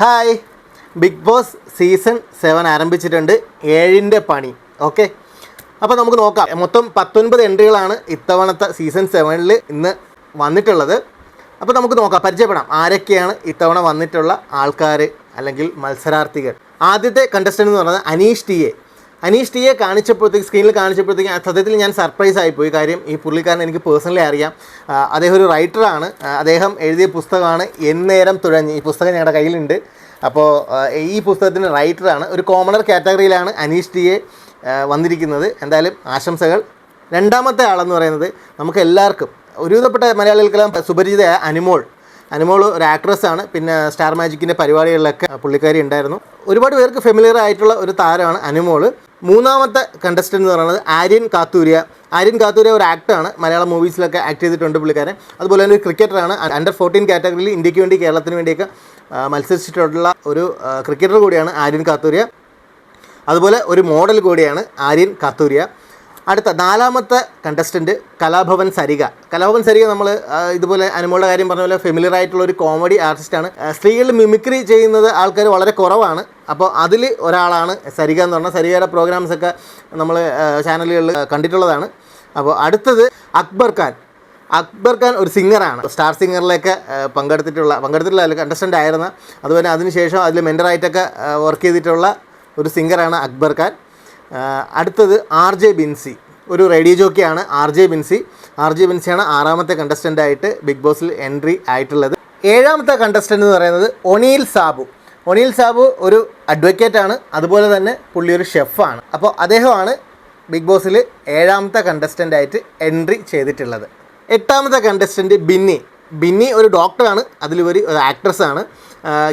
Hi, big boss season 7 ആരംഭിച്ചിട്ടുണ്ട്. 7ൻ്റെ പണി. Okay, അപ്പോൾ നമുക്ക് നോക്കാം. മൊത്തം 19 എൻട്രികളാണ് ഇത്തവണത്തെ സീസൺ 7ൽ ഇന്ന് വന്നിട്ടുള്ളത്. അപ്പോൾ നമുക്ക് നോക്കാം, പരിചയപ്പെടാം ആരൊക്കെയാണ് ഇത്തവണ വന്നിട്ടുള്ള ആൾക്കാർ അല്ലെങ്കിൽ മത്സരാർത്ഥികൾ. ആദ്യത്തെ കണ്ടസ്റ്റൻ്റ് എന്ന് പറയുന്നത് അനീഷ് ടി എ കാണിച്ചപ്പോഴത്തേക്ക്, സ്ക്രീനിൽ കാണിച്ചപ്പോഴത്തേക്ക് സത്യത്തിൽ ഞാൻ സർപ്രൈസ് ആയിപ്പോയി. കാര്യം ഈ പുള്ളിക്കാരൻ എനിക്ക് പേഴ്സണലി അറിയാം. അദ്ദേഹം ഒരു റൈറ്ററാണ്. അദ്ദേഹം എഴുതിയ പുസ്തകമാണ് എന്നേരം തുഴഞ്ഞ്. ഈ പുസ്തകം ഞങ്ങളുടെ കയ്യിലുണ്ട്. അപ്പോൾ ഈ പുസ്തകത്തിൻ്റെ റൈറ്ററാണ്. ഒരു കോമണർ കാറ്റഗറിയിലാണ് അനീഷ് ടി എ വന്നിരിക്കുന്നത്. എന്തായാലും ആശംസകൾ. രണ്ടാമത്തെ ആളെന്ന് പറയുന്നത് നമുക്ക് എല്ലാവർക്കും ഒരുവിധപ്പെട്ട മലയാളികൾക്കെല്ലാം സുപരിചിതയായ അനുമോൾ ഒരു ആക്ട്രസ്സാണ്. പിന്നെ സ്റ്റാർ മാജിക്കിൻ്റെ പരിപാടികളിലൊക്കെ പുള്ളിക്കാരി ഉണ്ടായിരുന്നു. ഒരുപാട് പേർക്ക് ഫെമിലിയർ ആയിട്ടുള്ള ഒരു താരമാണ് അനുമോൾ. മൂന്നാമത്തെ കണ്ടസ്റ്റൻ്റ് എന്ന് പറയുന്നത് ആര്യൻ കാത്തൂരിയ ഒരു ആക്ടറാണ്. മലയാളം മൂവീസിലൊക്കെ ആക്ട് ചെയ്തിട്ടുണ്ട് പുള്ളിക്കാരൻ. അതുപോലെ തന്നെ ഒരു ക്രിക്കറ്ററാണ്. അണ്ടർ 14 കാറ്റഗറിയിൽ ഇന്ത്യക്ക് വേണ്ടി, കേരളത്തിന് വേണ്ടിയൊക്കെ മത്സരിച്ചിട്ടുള്ള ഒരു ക്രിക്കറ്റർ കൂടിയാണ് ആര്യൻ കാത്തൂരിയ. അതുപോലെ ഒരു മോഡൽ കൂടിയാണ് ആര്യൻ കാത്തൂരിയ. അടുത്ത നാലാമത്തെ കണ്ടസ്റ്റൻറ്റ് കലാഭവൻ സരിക നമ്മൾ ഇതുപോലെ അനുമോളുടെ കാര്യം പറഞ്ഞ പോലെ ഫെമിലിയർ ആയിട്ടുള്ള ഒരു കോമഡി ആർട്ടിസ്റ്റാണ്. സ്ത്രീകളിൽ മിമിക്രി ചെയ്യുന്നത് ആൾക്കാർ വളരെ കുറവാണ്. അപ്പോൾ അതിൽ ഒരാളാണ് സരിക എന്ന് പറഞ്ഞാൽ. സരികയുടെ പ്രോഗ്രാംസൊക്കെ നമ്മൾ ചാനലുകളിൽ കണ്ടിട്ടുള്ളതാണ്. അപ്പോൾ അടുത്തത് അക്ബർ ഖാൻ ഒരു സിംഗറാണ്. സ്റ്റാർ സിംഗറിലൊക്കെ പങ്കെടുത്തിട്ടുള്ള കണ്ടസ്റ്റൻ്റ് ആയിരുന്ന, അതുപോലെ അതിനുശേഷം അതിൽ മെൻ്ററായിട്ടൊക്കെ വർക്ക് ചെയ്തിട്ടുള്ള ഒരു സിംഗറാണ് അക്ബർ ഖാൻ. അടുത്തത് RJ ബിൻസി, ഒരു റേഡിയോ ജോക്കിയാണ്. RJ ബിൻസിയാണ് ആറാമത്തെ കണ്ടസ്റ്റൻ്റായിട്ട് ബിഗ് ബോസിൽ എൻട്രി ആയിട്ടുള്ളത്. ഏഴാമത്തെ കണ്ടസ്റ്റൻ്റ് എന്ന് പറയുന്നത് ഒനീൽ സാബു ഒരു അഡ്വക്കേറ്റാണ്. അതുപോലെ തന്നെ പുള്ളി ഒരു ഷെഫാണ്. അപ്പോൾ അദ്ദേഹമാണ് ബിഗ് ബോസിൽ ഏഴാമത്തെ കണ്ടസ്റ്റൻ്റായിട്ട് എൻട്രി ചെയ്തിട്ടുള്ളത്. എട്ടാമത്തെ കണ്ടസ്റ്റൻ്റ് ബിന്നി ഒരു ഡോക്ടറാണ്. അതിലുപരി ഒരു ആക്ട്രസ്സാണ്.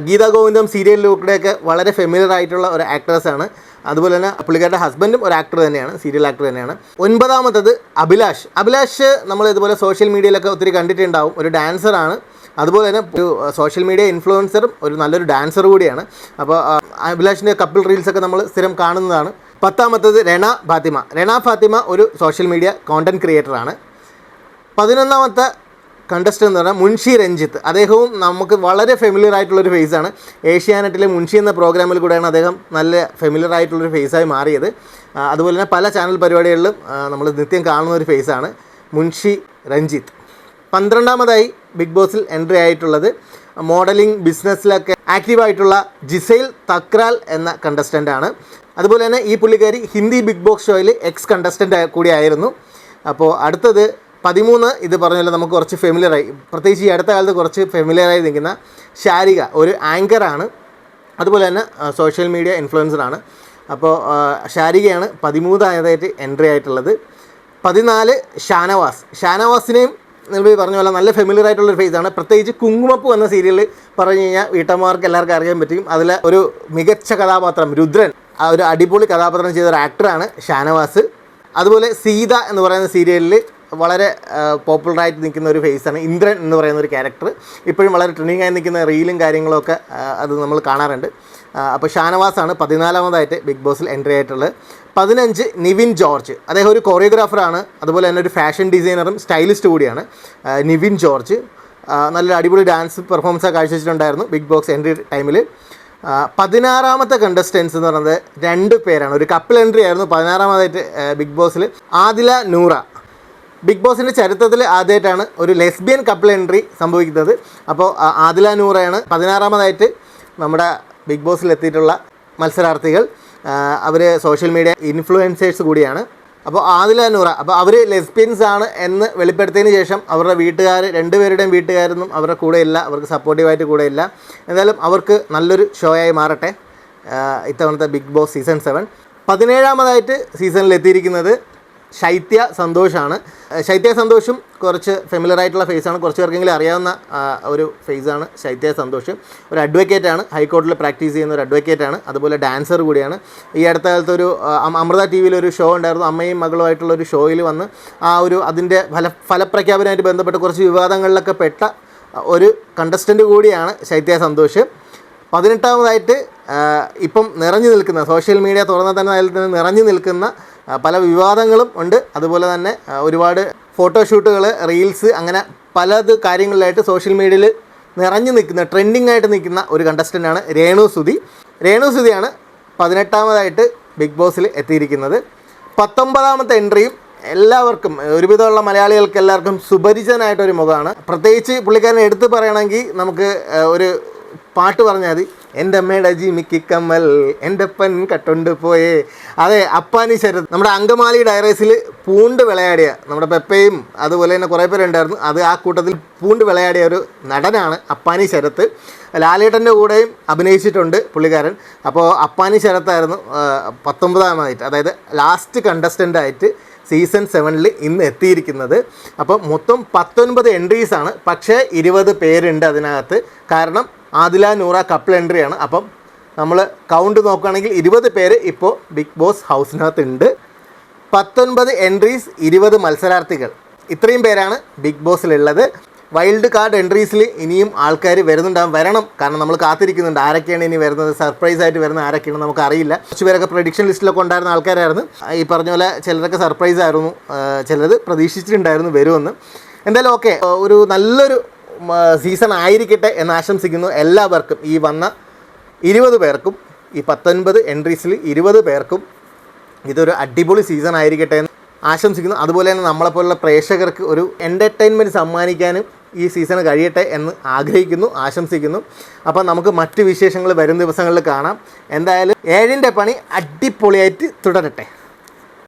ഗീതാ ഗോവിന്ദം സീരിയലിലൂടെയൊക്കെ വളരെ ഫെമിലിയർ ആയിട്ടുള്ള ഒരു ആക്ട്രസ്സാണ്. അതുപോലെ തന്നെ പുള്ളിക്കാരുടെ ഹസ്ബൻഡും ഒരു ആക്ടർ തന്നെയാണ്, സീരിയൽ ആക്ടർ തന്നെയാണ്. ഒൻപതാമത്തത് അഭിലാഷ് നമ്മൾ ഇതുപോലെ സോഷ്യൽ മീഡിയയിലൊക്കെ ഒത്തിരി കണ്ടിട്ടുണ്ടാവും. ഒരു ഡാൻസറാണ്. അതുപോലെ തന്നെ ഒരു സോഷ്യൽ മീഡിയ ഇൻഫ്ലുവൻസറും ഒരു നല്ലൊരു ഡാൻസർ കൂടിയാണ്. അപ്പോൾ അഭിലാഷിൻ്റെ കപ്പിൾ റീൽസൊക്കെ നമ്മൾ സ്ഥിരം കാണുന്നതാണ്. പത്താമത്തത് രണ ഫാത്തിമ ഒരു സോഷ്യൽ മീഡിയ കോണ്ടൻറ്റ് ക്രിയേറ്ററാണ്. 11ാമത്തെ കണ്ടസ്റ്റൻ്റ് എന്ന് പറഞ്ഞാൽ മുൻഷി രഞ്ജിത്ത്. അദ്ദേഹവും നമുക്ക് വളരെ ഫെമിലിയർ ആയിട്ടുള്ളൊരു ഫേസാണ്. ഏഷ്യാനെറ്റിലെ മുൻഷി എന്ന പ്രോഗ്രാമിൽ കൂടെയാണ് അദ്ദേഹം നല്ല ഫെമിലിയർ ആയിട്ടുള്ളൊരു ഫേസായി മാറിയത്. അതുപോലെ തന്നെ പല ചാനൽ പരിപാടികളിലും നമ്മൾ നിത്യം കാണുന്ന ഒരു ഫേസാണ് മുൻഷി രഞ്ജിത്ത്. 12ാമതായി ബിഗ് ബോസിൽ എൻട്രി ആയിട്ടുള്ളത് മോഡലിംഗ് ബിസിനസ്സിലൊക്കെ ആക്റ്റീവായിട്ടുള്ള ജിസൈൽ തക്രാൽ എന്ന കണ്ടസ്റ്റൻ്റാണ്. അതുപോലെ തന്നെ ഈ പുള്ളിക്കാരി ഹിന്ദി ബിഗ് ബോസ് ഷോയിൽ എക്സ് കണ്ടസ്റ്റൻ്റ് കൂടിയായിരുന്നു. അപ്പോൾ അടുത്തത് 13, ഇത് പറഞ്ഞല്ലോ നമുക്ക് കുറച്ച് ഫെമിലിയറായി, പ്രത്യേകിച്ച് ഈ അടുത്ത കാലത്ത് കുറച്ച് ഫെമിലിയറായി നിൽക്കുന്ന ഷാരിക, ഒരു ആങ്കറാണ്. അതുപോലെ തന്നെ സോഷ്യൽ മീഡിയ ഇൻഫ്ലുവൻസറാണ്. അപ്പോൾ ഷാരികയാണ് 13ാമതായിട്ട് എൻട്രി ആയിട്ടുള്ളത്. 14 ഷാനവാസിനെയും നിങ്ങൾ പറഞ്ഞ പോലെ നല്ല ഫെമിലിയർ ആയിട്ടുള്ളൊരു ഫേസാണ്. പ്രത്യേകിച്ച് കുങ്കുമപ്പൂ എന്ന സീരിയലിൽ പറഞ്ഞു കഴിഞ്ഞാൽ വീട്ടമ്മമാർക്ക് എല്ലാവർക്കും അറിയാൻ പറ്റും. അതിൽ ഒരു മികച്ച കഥാപാത്രം രുദ്രൻ, ഒരു അടിപൊളി കഥാപാത്രം ചെയ്ത ഒരു ആക്ടറാണ് ഷാനവാസ്. അതുപോലെ സീത എന്ന് പറയുന്ന സീരിയലിൽ വളരെ പോപ്പുലറായിട്ട് നിൽക്കുന്ന ഒരു ഫേസാണ് ഇന്ദ്രൻ എന്ന് പറയുന്ന ഒരു ക്യാരക്ടർ. ഇപ്പോഴും വളരെ ട്രെൻഡിങ് ആയി നിൽക്കുന്ന റീലും കാര്യങ്ങളൊക്കെ അത് നമ്മൾ കാണാറുണ്ട്. അപ്പോൾ ഷാനവാസാണ് 14ാമതായിട്ട് ബിഗ് ബോസിൽ എൻട്രി ആയിട്ടുള്ളത്. 15 നിവിൻ ജോർജ്, അദ്ദേഹം ഒരു കൊറിയോഗ്രാഫറാണ്. അതുപോലെ തന്നെ ഒരു ഫാഷൻ ഡിസൈനറും സ്റ്റൈലിസ്റ്റ് കൂടിയാണ് നിവിൻ ജോർജ്. നല്ലൊരു അടിപൊളി ഡാൻസ് പെർഫോമൻസ് കാഴ്ചവെച്ചിട്ടുണ്ടായിരുന്നു ബിഗ് ബോസ് എൻട്രി ടൈമിൽ. 16ാമത്തെ കണ്ടസ്റ്റൻസ് എന്ന് പറയുന്നത് 2 പേരാണ്. ഒരു കപ്പിൾ എൻട്രി ആയിരുന്നു 16ാമതായിട്ട് ബിഗ് ബോസിൽ. ആദില നൂറ, ബിഗ് ബോസിൻ്റെ ചരിത്രത്തിൽ ആദ്യമായിട്ടാണ് ഒരു ലെസ്ബിയൻ കപ്പിൾ എൻട്രി സംഭവിക്കുന്നത്. അപ്പോൾ ആദില നൂറയാണ് 16ാമതായിട്ട് നമ്മുടെ ബിഗ് ബോസിൽ എത്തിയിട്ടുള്ള മത്സരാർത്ഥികൾ. അവർ സോഷ്യൽ മീഡിയ ഇൻഫ്ലുവൻസേഴ്സ് കൂടിയാണ്. അപ്പോൾ ആദില നൂറ, അപ്പോൾ അവർ ലെസ്ബിയൻസ് ആണ് എന്ന് വെളിപ്പെടുത്തിയതിന് ശേഷം അവരുടെ വീട്ടുകാർ, 2 പേരുടെയും വീട്ടുകാരൊന്നും അവരുടെ കൂടെയില്ല, അവർക്ക് സപ്പോർട്ടീവായിട്ട് കൂടെയില്ല. എന്തായാലും അവർക്ക് നല്ലൊരു ഷോയായി മാറട്ടെ ഇത്തവണത്തെ ബിഗ് ബോസ് സീസൺ 7. 17ാമതായിട്ട് സീസണിൽ എത്തിയിരിക്കുന്നത് ശൈത്യ സന്തോഷും കുറച്ച് ഫെമിലിയർ ആയിട്ടുള്ള ഫേസാണ്. കുറച്ച് പേർക്കെങ്കിലും അറിയാവുന്ന ഒരു ഫേസാണ് ശൈത്യ സന്തോഷ്. ഒരു അഡ്വക്കേറ്റാണ്, ഹൈക്കോടതിയിൽ പ്രാക്ടീസ് ചെയ്യുന്ന ഒരു അഡ്വക്കേറ്റാണ്. അതുപോലെ ഡാൻസർ കൂടിയാണ്. ഈ അടുത്ത കാലത്ത് ഒരു അമൃത TV ഒരു ഷോ ഉണ്ടായിരുന്നു, അമ്മയും മകളുമായിട്ടുള്ളൊരു ഷോയിൽ വന്ന് അതിൻ്റെ ഫലപ്രഖ്യാപനമായിട്ട് ബന്ധപ്പെട്ട് കുറച്ച് വിവാദങ്ങളിലൊക്കെ പെട്ട ഒരു കണ്ടസ്റ്റൻ്റ് കൂടിയാണ് ശൈത്യ സന്തോഷ്. 18ാമതായിട്ട് ഇപ്പം നിറഞ്ഞു നിൽക്കുന്ന, സോഷ്യൽ മീഡിയ തുറന്നാൽ തന്നെ നിറഞ്ഞു നിൽക്കുന്ന പല വിവാദങ്ങളും ഉണ്ട്. അതുപോലെ തന്നെ ഒരുപാട് ഫോട്ടോഷൂട്ടുകൾ, റീൽസ്, അങ്ങനെ പലത് കാര്യങ്ങളിലായിട്ട് സോഷ്യൽ മീഡിയയിൽ നിറഞ്ഞു നിൽക്കുന്ന ട്രെൻഡിങ് ആയിട്ട് നിൽക്കുന്ന ഒരു കണ്ടസ്റ്റൻ്റാണ് രേണു സുധി. രേണു സുധിയാണ് 18ാമതായിട്ട് ബിഗ് ബോസിൽ എത്തിയിരിക്കുന്നത്. 19ാമത്തെ എൻട്രിയും എല്ലാവർക്കും ഒരുവിധമുള്ള മലയാളികൾക്ക് എല്ലാവർക്കും സുപരിചിതനായിട്ടൊരു മുഖമാണ്. പ്രത്യേകിച്ച് പുള്ളിക്കാരനെ എടുത്ത് പറയണമെങ്കിൽ നമുക്ക് ഒരു പാട്ട് പറഞ്ഞാൽ മതി. എൻ്റെ അമ്മയുടെ ജിമിക്ക് കമ്മൽ എൻ്റെ പൻ കട്ടുകൊണ്ട് പോയേ. അതെ, അപ്പാനി ശരത്. നമ്മുടെ അങ്കമാലി ഡയറീസിൽ പൂണ്ട് വിളയാടിയ നമ്മുടെ പെപ്പയും അതുപോലെ തന്നെ കുറേ പേരുണ്ടായിരുന്നു. അത് ആ കൂട്ടത്തിൽ പൂണ്ട് വിളയാടിയ ഒരു നടനാണ് അപ്പാനി ശരത്ത്. ലാലേട്ടൻ്റെ കൂടെയും അഭിനയിച്ചിട്ടുണ്ട് പുള്ളിക്കാരൻ. അപ്പോൾ അപ്പാനി ശരത്തായിരുന്നു 19ാമതായിട്ട്, അതായത് ലാസ്റ്റ് കണ്ടസ്റ്റൻ്റായിട്ട് സീസൺ 7 ഇന്ന് എത്തിയിരിക്കുന്നത്. അപ്പം മൊത്തം 19 എൻട്രീസാണ്. പക്ഷേ 20 പേരുണ്ട് അതിനകത്ത്. കാരണം ആദില നൂറ കപ്പിൾ എൻട്രിയാണ്. അപ്പം നമ്മൾ കൗണ്ട് നോക്കുകയാണെങ്കിൽ 20 പേര് ഇപ്പോൾ ബിഗ് ബോസ് ഹൗസിനകത്തുണ്ട്. 19 എൻട്രീസ്, 20 മത്സരാർത്ഥികൾ, ഇത്രയും പേരാണ് ബിഗ് ബോസിലുള്ളത്. വൈൽഡ് കാർഡ് എൻട്രീസിൽ ഇനിയും ആൾക്കാർ വരണം. കാരണം നമ്മൾ കാത്തിരിക്കുന്നുണ്ട് ആരൊക്കെയാണ് ഇനി വരുന്നത്, സർപ്രൈസ് ആയിട്ട് വരുന്ന ആരൊക്കെയാണ് നമുക്കറിയില്ല. കുറച്ച് പേരൊക്കെ പ്രഡിക്ഷൻ ലിസ്റ്റിലൊക്കെ ഉണ്ടായിരുന്ന ആൾക്കാരായിരുന്നു. ഈ പറഞ്ഞ പോലെ ചിലരൊക്കെ സർപ്രൈസ് ആയിരുന്നു, ചിലത് പ്രതീക്ഷിച്ചിട്ടുണ്ടായിരുന്നു വരുമെന്ന്. എന്തായാലും ഓക്കെ, ഒരു നല്ലൊരു സീസൺ ആയിരിക്കട്ടെ എന്ന് ആശംസിക്കുന്നു എല്ലാവർക്കും. ഈ വന്ന 20 പേർക്കും, ഈ 19 എൻട്രീസിൽ 20 പേർക്കും ഇതൊരു അടിപൊളി സീസൺ ആയിരിക്കട്ടെ എന്ന് ആശംസിക്കുന്നു. അതുപോലെ തന്നെ നമ്മളെപ്പോലുള്ള പ്രേക്ഷകർക്ക് ഒരു എൻ്റർടൈൻമെൻറ്റ് സമ്മാനിക്കാനും ഈ സീസൺ കഴിയട്ടെ എന്ന് ആഗ്രഹിക്കുന്നു, ആശംസിക്കുന്നു. അപ്പോൾ നമുക്ക് മറ്റ് വിശേഷങ്ങൾ വരും ദിവസങ്ങളിൽ കാണാം. എന്തായാലും 7ൻ്റെ പണി അടിപൊളിയായിട്ട് തുടരട്ടെ.